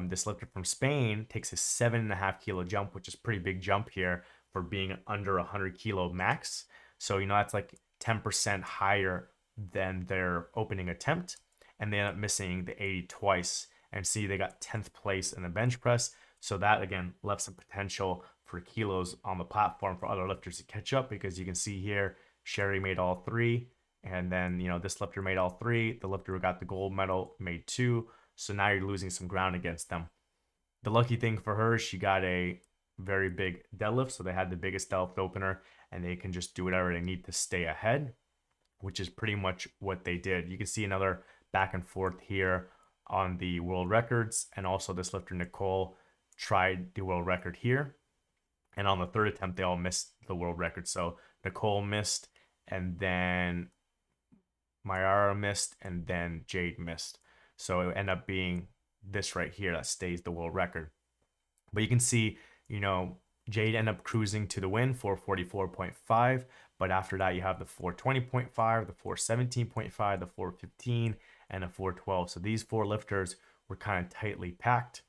this lifter from Spain takes a 7.5 kilo jump, which is a pretty big jump here for being under 100 kilo max. So, that's like 10% higher than their opening attempt. And they end up missing the 80 twice. And see, they got 10th place in the bench press. So that, again, left some potential for kilos on the platform for other lifters to catch up, because you can see here, Sherry made all 3, And then, this lifter made all three. The lifter who got the gold medal made two. So now you're losing some ground against them. The lucky thing for her, she got a very big deadlift. So they had the biggest deadlift opener and they can just do whatever they need to stay ahead, which is pretty much what they did. You can see another back and forth here on the world records. And also this lifter, Nicole, tried the world record here. And on the third attempt, they all missed the world record. So Nicole missed, and then Mayara missed, and then Jade missed. So it ended up being this right here that stays the world record. But you can see, Jade ended up cruising to the win, 444.5. But after that, you have the 420.5, the 417.5, the 415, and the 412. So these four lifters were kind of tightly packed.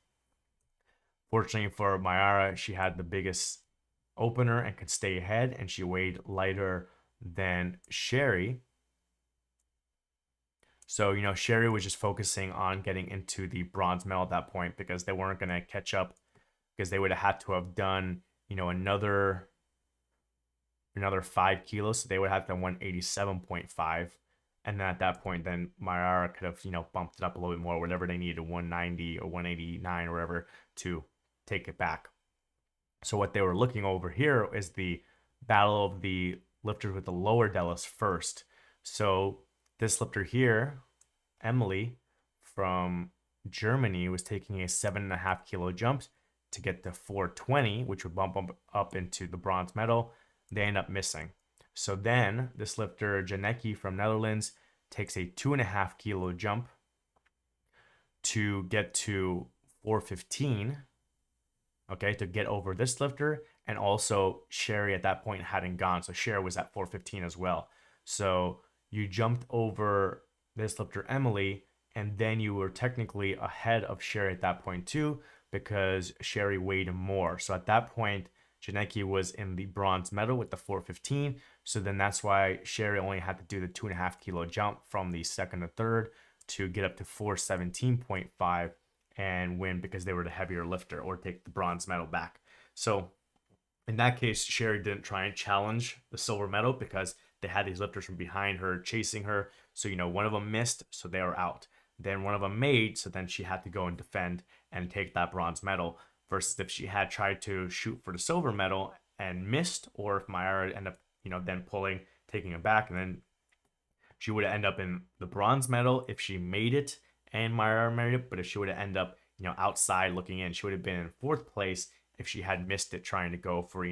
Fortunately for Mayara, she had the biggest opener and could stay ahead, and she weighed lighter than Sherry. So, Sherry was just focusing on getting into the bronze medal at that point because they weren't going to catch up, because they would have had to have done, another 5 kilos. So they would have done 187.5. And then at that point, then Mayara could have, bumped it up a little bit more, whatever they needed, 190 or 189 or whatever, to take it back. So what they were looking over here is the battle of the lifters with the lower deadlifts first. So this lifter here, Emily from Germany, was taking a 7.5 kilo jump to get to 420, which would bump up into the bronze medal. They end up missing. So then this lifter, Janecki from Netherlands, takes a 2.5 kilo jump to get to 415, okay, to get over this lifter. And also Sherry at that point hadn't gone. So Sherry was at 415 as well. So you jumped over this lifter, Emily, and then you were technically ahead of Sherry at that point too, because Sherry weighed more. So at that point, Janecki was in the bronze medal with the 415. So then that's why Sherry only had to do the 2.5 kilo jump from the second to third to get up to 417.5 and win, because they were the heavier lifter, or take the bronze medal back. So in that case, Sherry didn't try and challenge the silver medal because they had these lifters from behind her chasing her. So, one of them missed, so they were out. Then one of them made, so then she had to go and defend and take that bronze medal. Versus if she had tried to shoot for the silver medal and missed, or if Mayara ended up, then pulling, taking it back, and then she would have ended up in the bronze medal if she made it and Mayara made it. But if she would have ended up, outside looking in, she would have been in fourth place if she had missed it trying to go for,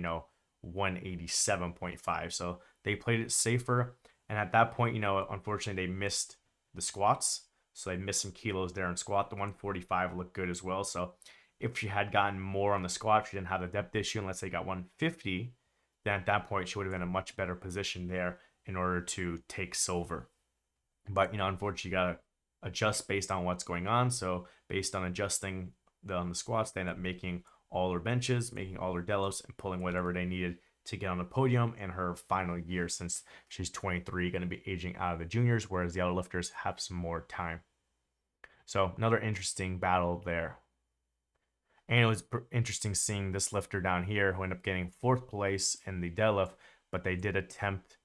187.5. So they played it safer. And at that point, unfortunately, they missed the squats. So they missed some kilos there in squat. The 145 looked good as well. So if she had gotten more on the squat, she didn't have the depth issue, unless they got 150, then at that point, she would have been in a much better position there in order to take silver. But, unfortunately, you got to adjust based on what's going on. So based on adjusting on the squats, they end up making all her benches, making all her deadlifts, and pulling whatever they needed to get on the podium in her final year, since she's 23, going to be aging out of the juniors, whereas the other lifters have some more time. So another interesting battle there. And it was interesting seeing this lifter down here who ended up getting fourth place in the deadlift, but they did attempt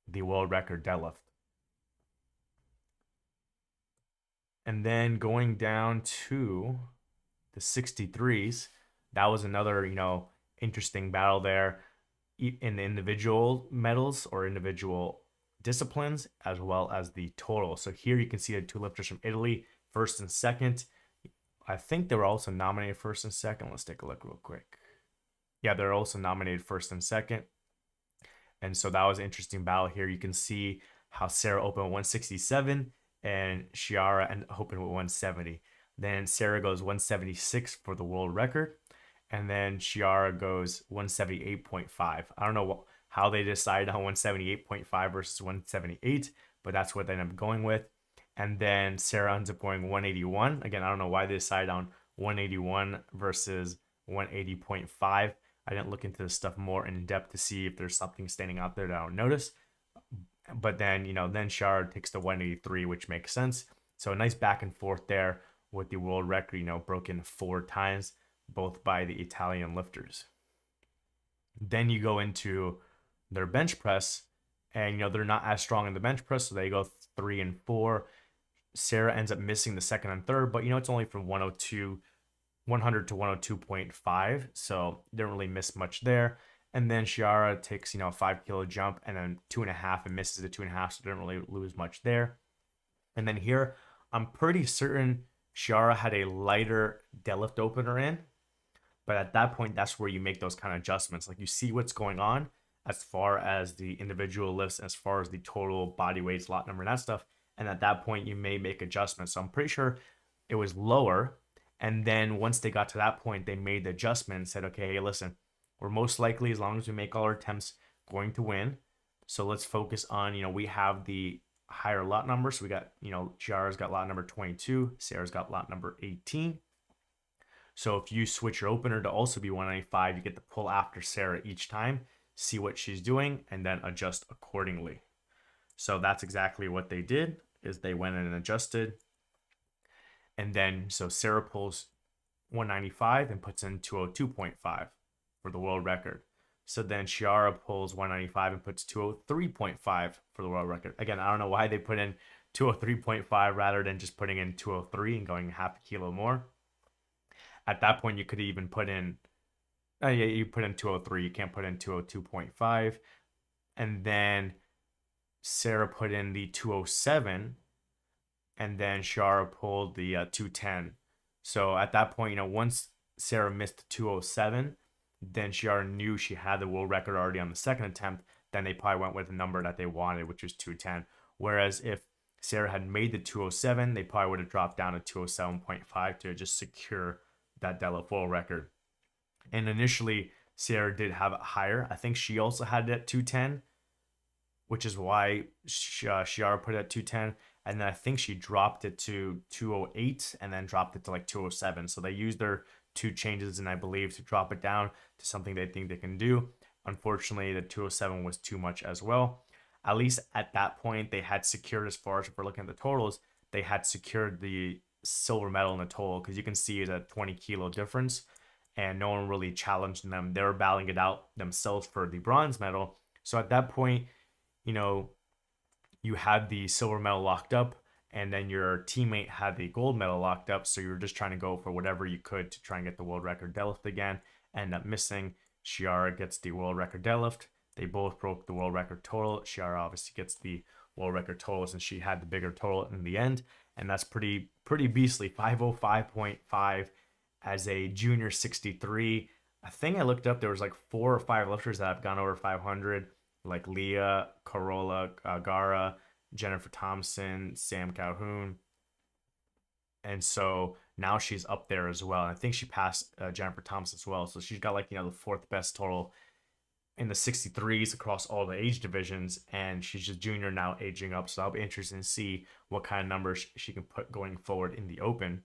the world record deadlift. And then going down to the 63s, that was another, interesting battle there in the individual medals or individual disciplines, as well as the total. So here you can see the two lifters from Italy, first and second. I think they were also nominated first and second. Let's take a look real quick. Yeah, they're also nominated first and second. And so that was an interesting battle here. You can see how Sarah opened with 167 and Chiara opened with 170. Then Sarah goes 176 for the world record. And then Chiara goes 178.5. I don't know how they decided on 178.5 versus 178, but that's what they ended up going with. And then Sarah ends up going 181. Again, I don't know why they decided on 181 versus 180.5. I didn't look into this stuff more in depth to see if there's something standing out there that I don't notice. But then, then Chiara takes the 183, which makes sense. So a nice back and forth there with the world record, broken 4 times, both by the Italian lifters. Then you go into their bench press, And, they're not as strong in the bench press, so they go 3 and 4. Sarah ends up missing the second and third, but, it's only from 100 to 102.5, so didn't really miss much there. And then Shiara takes, a 5 kilo jump and then 2.5 and misses the 2.5, so didn't really lose much there. And then here, I'm pretty certain Shiara had a lighter deadlift opener in, but at that point, that's where you make those kind of adjustments. Like, you see what's going on as far as the individual lifts, as far as the total body weights, lot number, and that stuff. And at that point, you may make adjustments. So I'm pretty sure it was lower. And then once they got to that point, they made the adjustment and said, okay, hey, listen, we're most likely, as long as we make all our attempts, going to win. So let's focus on, we have the higher lot number. So we got, Chiara's got lot number 22. Sarah's got lot number 18. So if you switch your opener to also be 195, you get to pull after Sarah each time, see what she's doing, and then adjust accordingly. So that's exactly what they did, is they went in and adjusted. And then, so Sarah pulls 195 and puts in 202.5 for the world record. So then Chiara pulls 195 and puts 203.5 for the world record. Again, I don't know why they put in 203.5 rather than just putting in 203 and going half a kilo more. At that point, you could even put in, you put in 203. You can't put in 202.5. And then Sarah put in the 207, and then Chiara pulled the 210. So at that point, once Sarah missed the 207, then Chiara knew she had the world record already on the second attempt. Then they probably went with the number that they wanted, which was 210. Whereas if Sarah had made the 207, they probably would have dropped down to 207.5 to just secure that deadlift world record. And initially, Sarah did have it higher. I think she also had it at 210, which is why Chiara put it at 210. And then I think she dropped it to 208 and then dropped it to like 207. So they used their two changes, and I believe, to drop it down to something they think they can do. Unfortunately, the 207 was too much as well. At least at that point, they had secured, as far as if we're looking at the totals, they had secured the silver medal in the total, because you can see it's a 20 kilo difference, and no one really challenged them. They were battling it out themselves for the bronze medal. So at that point, you had the silver medal locked up, and then your teammate had the gold medal locked up. So you were just trying to go for whatever you could to try and get the world record deadlift again. End up missing. Chiara gets the world record deadlift. They both broke the world record total. Chiara obviously gets the world record total since she had the bigger total in the end. And that's pretty beastly. 505.5 as a junior 63. I think I looked up, there was like 4 or 5 lifters that have gone over 500, like Leah, Carola, Gara, Jennifer Thompson, Sam Calhoun. And so now she's up there as well. And I think she passed Jennifer Thompson as well. So she's got like, the 4th best total in the 63s across all the age divisions. And she's just junior now, aging up. So I'll be interested to see what kind of numbers she can put going forward in the open.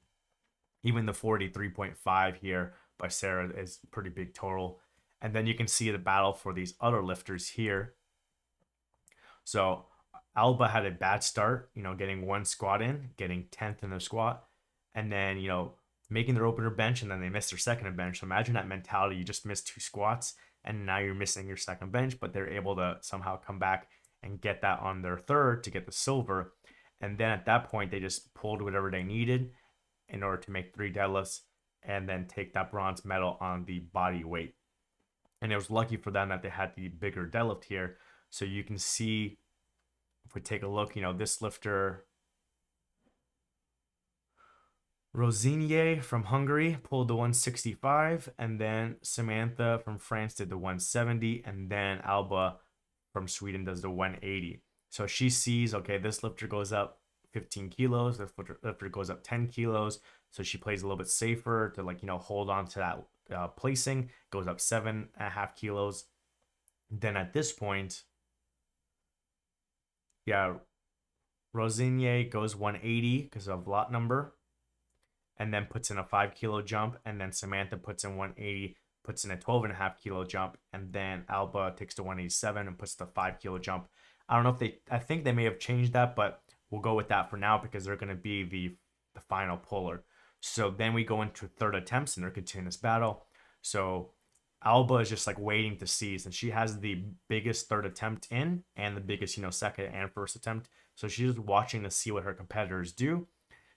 Even the 43.5 here by Sarah is pretty big total. And then you can see the battle for these other lifters here. So Alba had a bad start, getting 1 squat in, getting 10th in the squat, and then, making their opener bench, and then they missed their second bench. So imagine that mentality. You just missed 2 squats, and now you're missing your second bench, but they're able to somehow come back and get that on their third to get the silver. And then at that point, they just pulled whatever they needed in order to make 3 deadlifts and then take that bronze medal on the body weight. And it was lucky for them that they had the bigger deadlift here. So you can see, if we take a look, this lifter, Rosinier from Hungary, pulled the 165, and then Samantha from France did the 170, and then Alba from Sweden does the 180. So she sees, okay, this lifter goes up 15 kilos, this lifter goes up 10 kilos, so she plays a little bit safer to hold on to that placing, goes up 7.5 kilos. Then at this point, Rosinier goes 180 because of lot number, and then puts in a 5 kilo jump, and then Samantha puts in 180, puts in a 12.5 kilo jump, and then Alba takes the 187 and puts the 5 kilo jump. I don't know if I think they may have changed that, but we'll go with that for now because they're going to be the final puller. So then we go into third attempts in their continuous battle. So Alba is just like waiting to seize, and she has the biggest third attempt in and the biggest, second and first attempt. So she's just watching to see what her competitors do.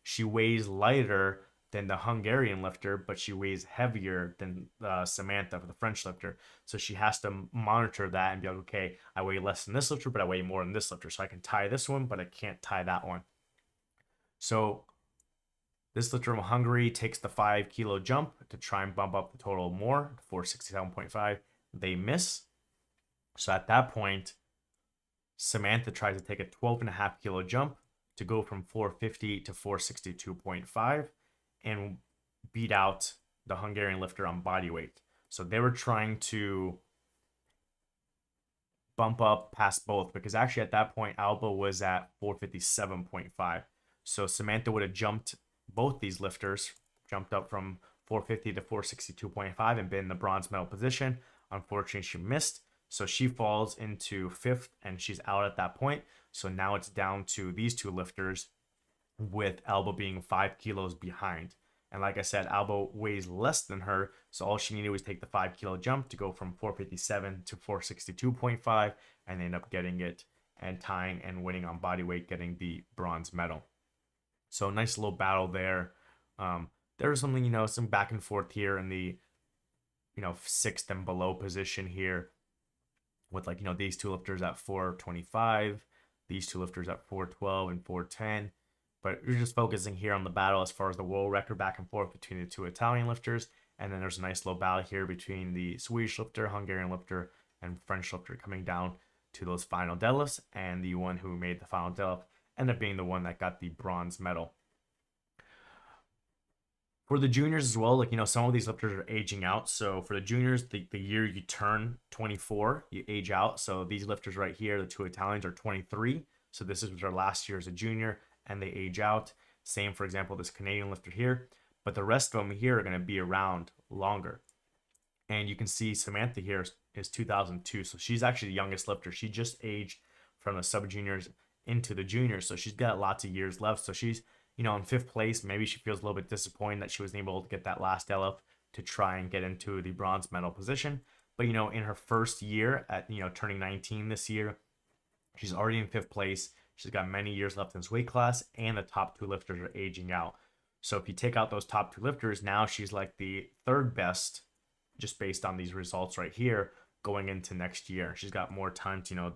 She weighs lighter than the Hungarian lifter, but she weighs heavier than Samantha, the French lifter. So she has to monitor that and be like, okay, I weigh less than this lifter, but I weigh more than this lifter. So I can tie this one, but I can't tie that one. So this lifter from Hungary takes the 5 kilo jump to try and bump up the total more, 467.5. They miss. So at that point, Samantha tries to take a 12.5 kilo jump to go from 450 to 462.5 and beat out the Hungarian lifter on body weight. So they were trying to bump up past both, because actually at that point Alba was at 457.5. So Samantha would have jumped both these lifters, jumped up from 450 to 462.5 and been in the bronze medal position. Unfortunately, she missed. So she falls into fifth and she's out at that point. So now it's down to these two lifters, with Alba being 5 kilos behind. And like I said, Alba weighs less than her. So all she needed was take the 5 kilo jump to go from 457 to 462.5, and they end up getting it and tying and winning on body weight, getting the bronze medal. So nice little battle there. There was something, some back and forth here in the, sixth and below position here, with these two lifters at 425, these two lifters at 412 and 410. But we're just focusing here on the battle as far as the world record back and forth between the two Italian lifters. And then there's a nice little battle here between the Swedish lifter, Hungarian lifter, and French lifter, coming down to those final deadlifts. And the one who made the final deadlift ended up being the one that got the bronze medal. For the juniors as well, some of these lifters are aging out. So for the juniors, the year you turn 24, you age out. So these lifters right here, the two Italians, are 23. So this is their last year as a junior, and they age out. Same, for example, this Canadian lifter here. But the rest of them here are going to be around longer. And you can see Samantha here is 2002. So she's actually the youngest lifter. She just aged from the sub-juniors into the juniors. So she's got lots of years left. So she's, in fifth place. Maybe she feels a little bit disappointed that she wasn't able to get that last deadlift to try and get into the bronze medal position. But, in her first year at, turning 19 this year, she's already in fifth place. She's got many years left in this weight class, and the top two lifters are aging out. So if you take out those top two lifters, now she's like the third best, just based on these results right here, going into next year. She's got more time to,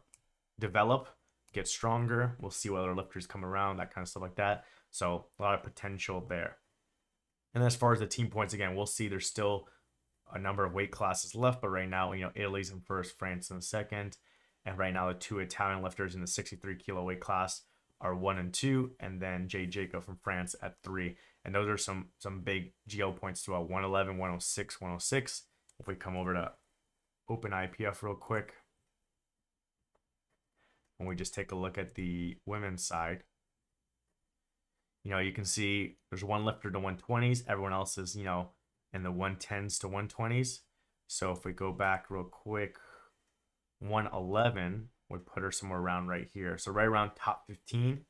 develop, get stronger. We'll see what other lifters come around, that kind of stuff like that. So a lot of potential there. And as far as the team points, again, we'll see there's still a number of weight classes left, but right now, Italy's in first, France in second. And right now, the two Italian lifters in the 63 kilo weight class are 1 and 2, and then Jay Jacob from France at 3. And those are some big GL points throughout: 111, 106, 106. If we come over to Open IPF real quick, and we just take a look at the women's side, you can see there's one lifter to 120s. Everyone else is, in the 110s to 120s. So if we go back real quick, 111 would put her somewhere around right here. So right around top 15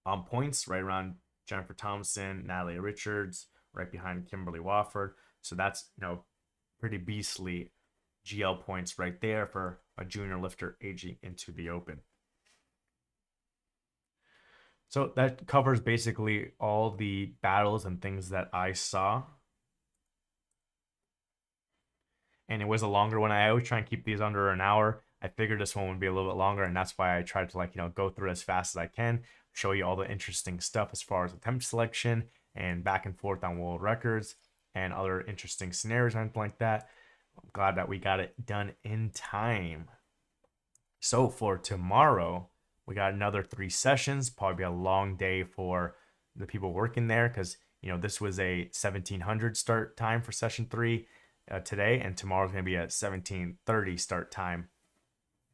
on points, right around Jennifer Thompson, Natalie Richards, right behind Kimberly Wofford. So that's, pretty beastly GL points right there for a junior lifter aging into the open. So that covers basically all the battles and things that I saw. And it was a longer one. I always try and keep these under an hour. I figured this one would be a little bit longer, and that's why I tried to go through it as fast as I can, show you all the interesting stuff as far as attempt selection and back and forth on world records and other interesting scenarios and anything like that. I'm glad that we got it done in time. So for tomorrow, we got another 3 sessions. Probably be a long day for the people working there, because this was a 1700 start time for session 3 today, and tomorrow's going to be a 1730 start time.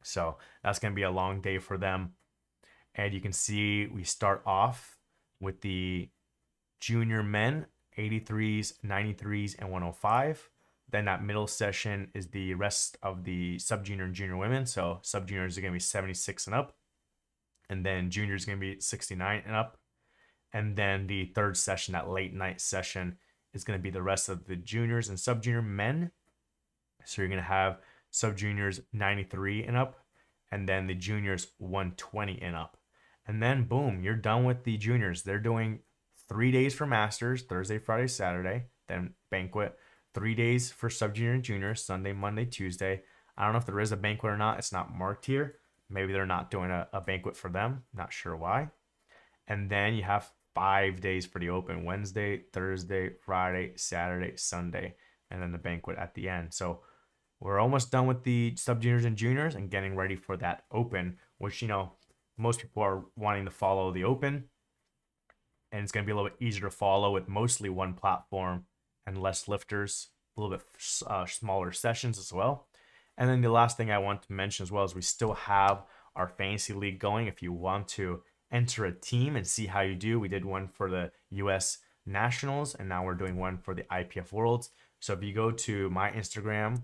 So that's going to be a long day for them. And you can see we start off with the junior men, 83s, 93s, and 105. Then that middle session is the rest of the sub-junior and junior women. So sub-juniors are going to be 76 and up. And then juniors are going to be 69 and up. And then the third session, that late night session, is going to be the rest of the juniors and sub-junior men. So you're going to have sub juniors 93 and up, and then the juniors 120 and up. And then boom, you're done with the juniors. They're doing 3 days for masters, Thursday, Friday, Saturday, then banquet, 3 days for sub junior and juniors, Sunday, Monday, Tuesday. I don't know if there is a banquet or not. It's not marked here. Maybe they're not doing a banquet for them. Not sure why. And then you have 5 days for the open: Wednesday, Thursday, Friday, Saturday, Sunday, and then the banquet at the end. So we're almost done with the sub juniors and juniors and getting ready for that open, which, most people are wanting to follow the open. And it's going to be a little bit easier to follow with mostly one platform and less lifters, a little bit smaller sessions as well. And then the last thing I want to mention as well is we still have our fantasy league going. If you want to enter a team and see how you do, we did one for the US Nationals, and now we're doing one for the IPF Worlds. So if you go to my Instagram,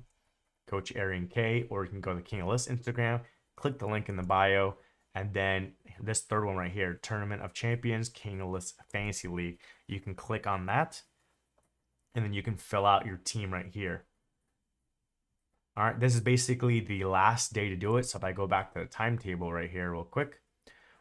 Coach Arian K, or you can go to the King of List Instagram, click the link in the bio, and then this third one right here, Tournament of Champions, King of List Fantasy League, you can click on that, and then you can fill out your team right here. All right, this is basically the last day to do it. So if I go back to the timetable right here real quick,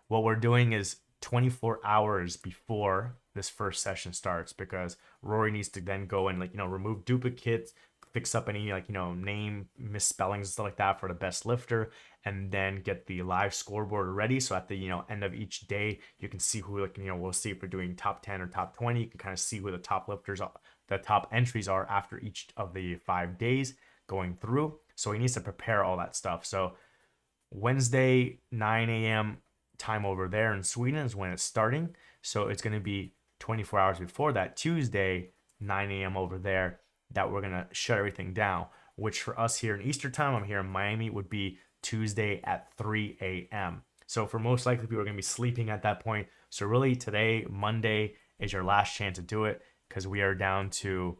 what we're doing is 24 hours before this first session starts, because Rory needs to then go and remove duplicates, fix up any name misspellings and stuff like that for the best lifter, and then get the live scoreboard ready. So at the end of each day, you can see who we'll see if we're doing top 10 or top 20. You can kind of see who the top lifters are, the top entries are after each of the 5 days going through. So he needs to prepare all that stuff. So Wednesday 9 a.m. time over there in Sweden is when it's starting. So it's going to be 24 hours before that, Tuesday 9 a.m. over there, that we're going to shut everything down, which for us here in Eastern time, I'm here in Miami, would be Tuesday at 3 a.m. So for most likely people are going to be sleeping at that point. So really today, Monday, is your last chance to do it, because we are down to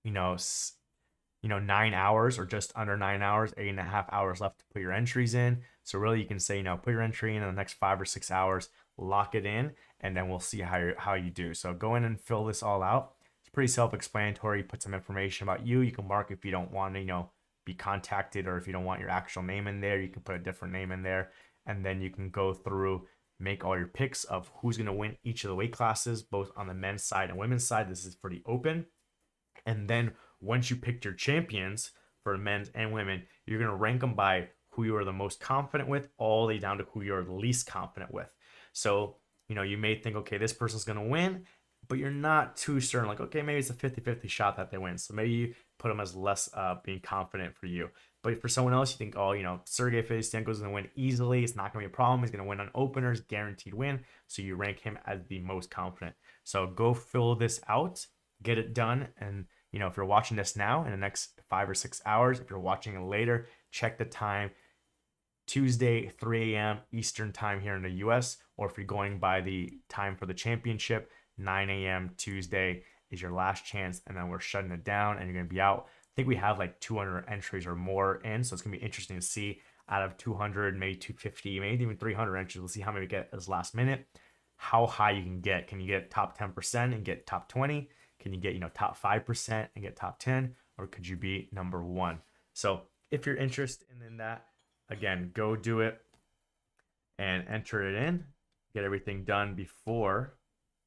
9 hours or just under 9 hours, 8.5 hours left to put your entries in. So really you can say, put your entry in the next 5 or 6 hours, lock it in, and then we'll see how you do. So go in and fill this all out. It's pretty self-explanatory. Put some information about you. You can mark if you don't want to, be contacted, or if you don't want your actual name in there, you can put a different name in there. And then you can go through, make all your picks of who's going to win each of the weight classes, both on the men's side and women's side. This is for the open. And then once you picked your champions for men's and women, you're going to rank them by who you are the most confident with, all the way down to who you're the least confident with. So, you may think, okay, this person's going to win, but you're not too certain. Like, okay, maybe it's a 50-50 shot that they win. So maybe you put them as less being confident for you. But for someone else, you think, oh, Sergey Fedostenko's going to win easily. It's not going to be a problem. He's going to win on openers, guaranteed win. So you rank him as the most confident. So go fill this out, get it done. And, if you're watching this now in the next 5 or 6 hours, if you're watching it later, check the time. Tuesday, 3 a.m. Eastern time here in the US, or if you're going by the time for the championship, 9 a.m. Tuesday is your last chance, and then we're shutting it down and you're going to be out. I think we have like 200 entries or more in, so it's going to be interesting to see out of 200, maybe 250, maybe even 300 entries. We'll see how many we get as last minute, how high you can get. Can you get top 10% and get top 20? Can you get, top 5% and get top 10? Or could you be number 1? So if you're interested in that, again, go do it and enter it in. Get everything done before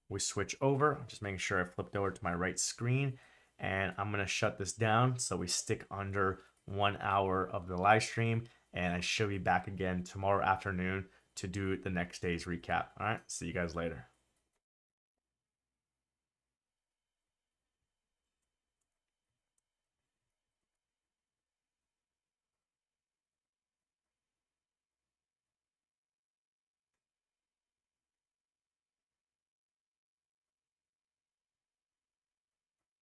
we switch over. Just making sure I flipped over to my right screen. And I'm going to shut this down so we stick under 1 hour of the live stream. And I should be back again tomorrow afternoon to do the next day's recap. All right, see you guys later.